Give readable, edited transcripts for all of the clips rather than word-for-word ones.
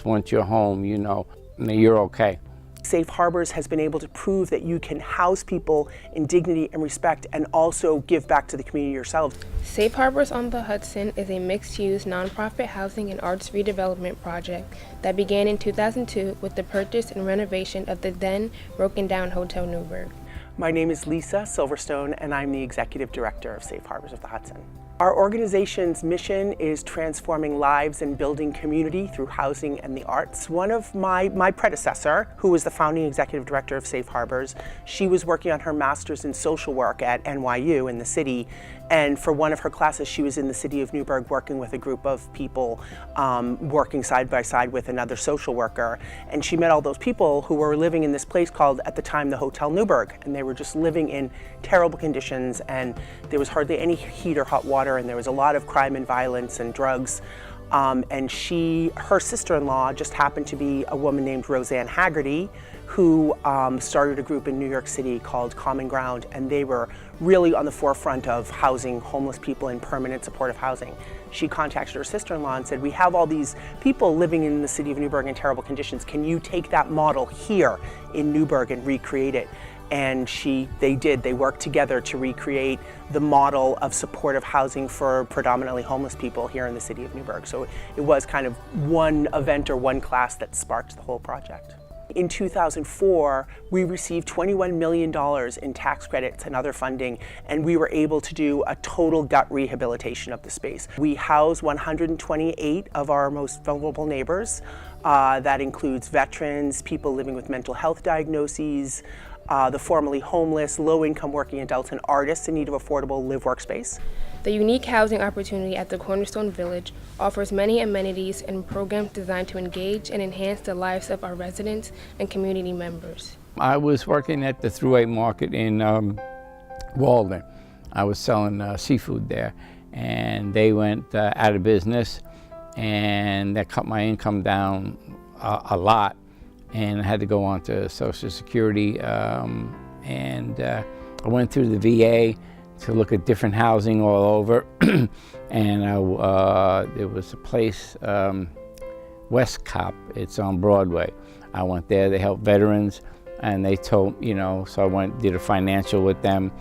Once you're home, you know, you're okay. Safe Harbors has been able to prove that you can house people in dignity and respect and also give back to the community yourselves. Safe Harbors on the Hudson is a mixed-use nonprofit housing and arts redevelopment project that began in 2002 with the purchase and renovation of the then broken-down Hotel Newburgh. My name is Lisa Silverstone, and I'm the Executive Director of Safe Harbors of the Hudson. Our organization's mission is transforming lives and building community through housing and the arts. One of my predecessor, who was the founding executive director of Safe Harbors, she was working on her master's in social work at NYU in the city, and for one of her classes she was in the city of Newburgh working with a group of people, working side by side with another social worker, and she met all those people who were living in this place called, at the time, the Hotel Newburgh, and they were just living in terrible conditions, and there was hardly any heat or hot water, and there was a lot of crime and violence and drugs. And her sister-in-law just happened to be a woman named Roseanne Haggerty, who started a group in New York City called Common Ground, and they were really on the forefront of housing homeless people in permanent supportive housing. She contacted her sister-in-law and said, we have all these people living in the city of Newburgh in terrible conditions. Can you take that model here in Newburgh and recreate it? And they did. They worked together to recreate the model of supportive housing for predominantly homeless people here in the city of Newburgh. So it was kind of one event or one class that sparked the whole project. In 2004, we received $21 million in tax credits and other funding, and we were able to do a total gut rehabilitation of the space. We house 128 of our most vulnerable neighbors. That includes veterans, people living with mental health diagnoses, the formerly homeless, low-income working adults, and artists in need of affordable live workspace. The unique housing opportunity at the Cornerstone Village offers many amenities and programs designed to engage and enhance the lives of our residents and community members. I was working at the Thruway Market in Walden. I was selling seafood there, and they went out of business, and that cut my income down a lot, and I had to go on to Social Security, and I went through the VA to look at different housing all over, and there was a place, West Cop, it's on Broadway. I went there, they help veterans, and they told, so I went, did a financial with them,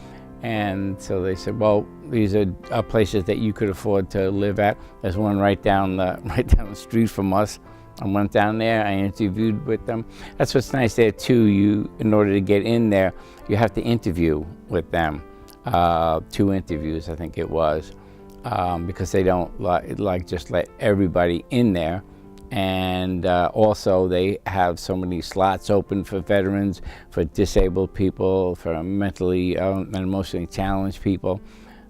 and so they said, well, these are places that you could afford to live at. There's one right down the street from us. I went down there, I interviewed with them. That's what's nice there too, in order to get in there, you have to interview with them. 2 interviews, I think it was, because they don't just let everybody in there. And also they have so many slots open for veterans, for disabled people, for mentally and emotionally challenged people.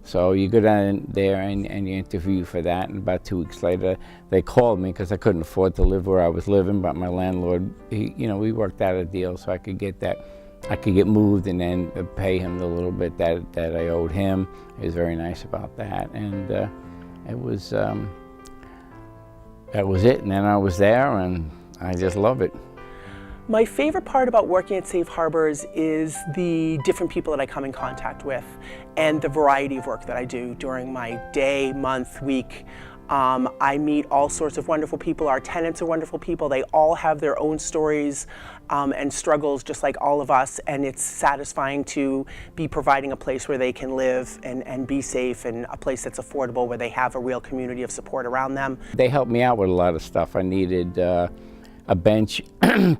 So you go down there and you interview for that, and about 2 weeks later they called me because I couldn't afford to live where I was living, but my landlord, we worked out a deal so I could get moved and then pay him the little bit that I owed him. He was very nice about that, and that was it. And then I was there, and I just love it. My favorite part about working at Safe Harbors is the different people that I come in contact with and the variety of work that I do during my day, month, week. I meet all sorts of wonderful people. Our tenants are wonderful people. They all have their own stories and struggles just like all of us, and it's satisfying to be providing a place where they can live and be safe, and a place that's affordable where they have a real community of support around them. They helped me out with a lot of stuff. I needed a bench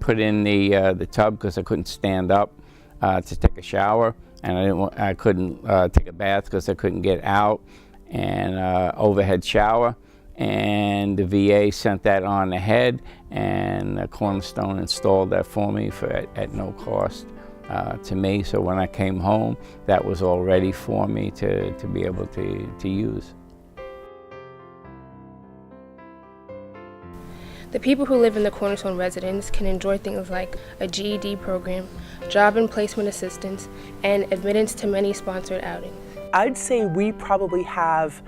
put in the tub because I couldn't stand up to take a shower, and I couldn't take a bath because I couldn't get out, and overhead shower, and the VA sent that on ahead, and Cornerstone installed that for me at no cost to me. So when I came home, that was all ready for me to be able to use. The people who live in the Cornerstone residence can enjoy things like a GED program, job and placement assistance, and admittance to many sponsored outings. I'd say we probably have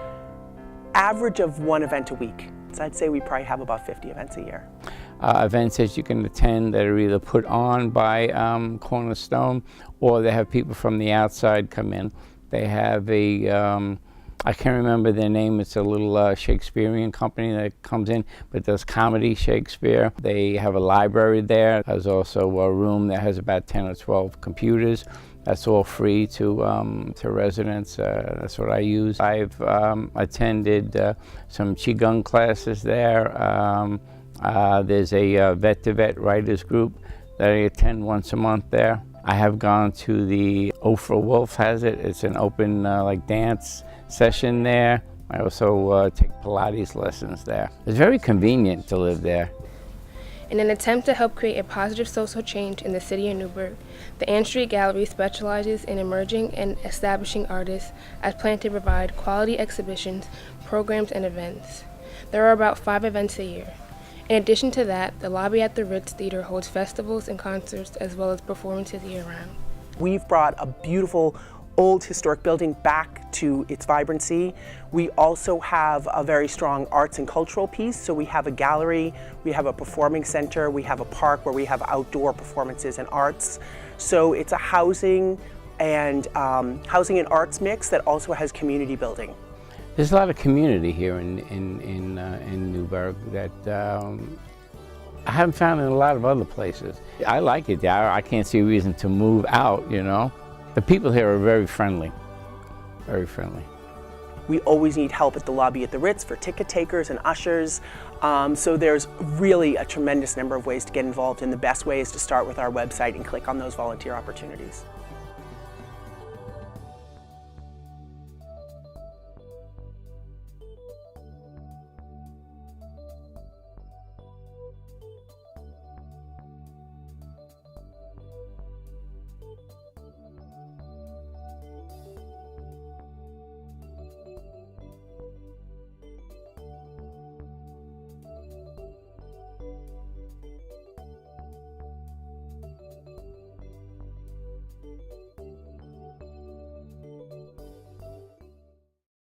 average of 1 event a week. So I'd say we probably have about 50 events a year. Events that you can attend that are either put on by Cornerstone, or they have people from the outside come in. They have a I can't remember their name. It's a little Shakespearean company that comes in, but does comedy Shakespeare. They have a library there. There's also a room that has about 10 or 12 computers. That's all free to residents. That's what I use. I've attended some Qigong classes there. There's a vet-to-vet writers group that I attend once a month there. I have gone to the Oprah Wolf has it. It's an open like dance session there. I also take Pilates lessons there. It's very convenient to live there. In an attempt to help create a positive social change in the city of Newburgh, the Ann Street Gallery specializes in emerging and establishing artists as planned to provide quality exhibitions, programs, and events. There are about 5 events a year. In addition to that, the lobby at the Ritz Theater holds festivals and concerts as well as performances year-round. We've brought a beautiful old historic building back to its vibrancy. We also have a very strong arts and cultural piece. So we have a gallery, we have a performing center, we have a park where we have outdoor performances and arts. So it's a housing and arts mix that also has community building. There's a lot of community here in Newburgh that I haven't found in a lot of other places. I like it there. I can't see a reason to move out, you know. The people here are very friendly, very friendly. We always need help at the lobby at the Ritz for ticket takers and ushers. So there's really a tremendous number of ways to get involved, and the best way is to start with our website and click on those volunteer opportunities.